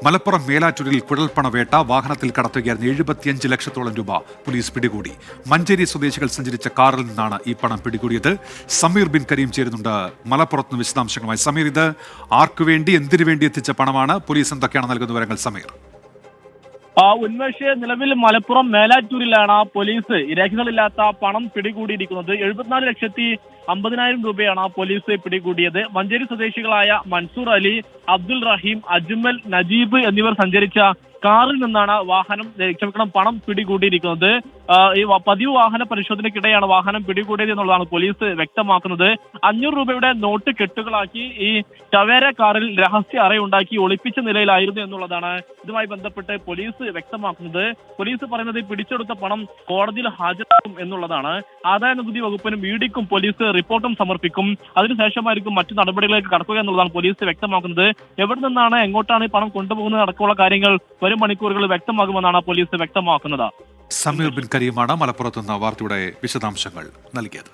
മലപ്പുറം മേലാറ്റൂരിൽ കുഴൽപ്പണവേട്ട വാഹനത്തിൽ കടത്തുകയായിരുന്ന 75 ലക്ഷത്തോളം രൂപ പോലീസ് പിടികൂടി. മഞ്ചേരി സ്വദേശികൾ സഞ്ചരിച്ച കാറിൽ നിന്നാണ് ഈ പണം പിടികൂടിയത്. സമീർ ബിൻ കരീം ചേരുന്നുണ്ട് മലപ്പുറത്ത് നിന്ന് വിശദാംശങ്ങളുമായി. സമീർ, ഇത് ആർക്കു വേണ്ടി, എന്തിനു വേണ്ടി എത്തിച്ച പണമാണ്? പോലീസ് എന്തൊക്കെയാണ് നൽകുന്ന വിവരങ്ങൾ? സമീർ. ഉന്മേഷ്, നിലവിൽ മലപ്പുറം മേലാറ്റൂരിലാണ് പോലീസ് രേഖകളില്ലാത്ത പണം പിടികൂടിയിരിക്കുന്നത്. 74,50,000 രൂപയാണ് പോലീസ് പിടികൂടിയത്. മഞ്ചേരി സ്വദേശികളായ മൻസൂർ അലി, അബ്ദുൽ റഹീം, അജ്മൽ, നജീബ് എന്നിവർ സഞ്ചരിച്ച കാറിൽ നിന്നാണ് പണം പിടികൂടിയിരിക്കുന്നത്. ഈ പതിവ് വാഹന പരിശോധനയ്ക്കിടെയാണ് വാഹനം പിടികൂടിയത് എന്നുള്ളതാണ് പോലീസ് വ്യക്തമാക്കുന്നത്. 500 രൂപയുടെ നോട്ട് കെട്ടുകളാക്കി ഈ ടവേര കാറിൽ രഹസ്യ അറയുണ്ടാക്കി ഒളിപ്പിച്ച നിലയിലായിരുന്നു എന്നുള്ളതാണ് ഇതുമായി ബന്ധപ്പെട്ട് പോലീസ് വ്യക്തമാക്കുന്നത്. പോലീസ് പറയുന്നത് പിടിച്ചെടുത്ത പണം കോടതിയിൽ ഹാജരാക്കും എന്നുള്ളതാണ്. ആദായ നികുതി വകുപ്പിനും ഇഡിക്കും പോലീസ് റിപ്പോർട്ടും സമർപ്പിക്കും. അതിനുശേഷമായിരിക്കും മറ്റു നടപടികളിലേക്ക് കടക്കുക എന്നുള്ളതാണ് പോലീസ് വ്യക്തമാക്കുന്നത്. എവിടെ നിന്നാണ്, എങ്ങോട്ടാണ് ഈ പണം കൊണ്ടുപോകുന്നത് അടക്കമുള്ള കാര്യങ്ങൾ വരും മണിക്കൂറുകൾ വ്യക്തമാകുമെന്നാണ് പോലീസ് വ്യക്തമാക്കുന്നത്. സമീർ ബിൻ കരീമാണ് മലപ്പുറത്ത് നിന്ന് വാർത്തയുടെ വിശദാംശങ്ങൾ നൽകിയത്.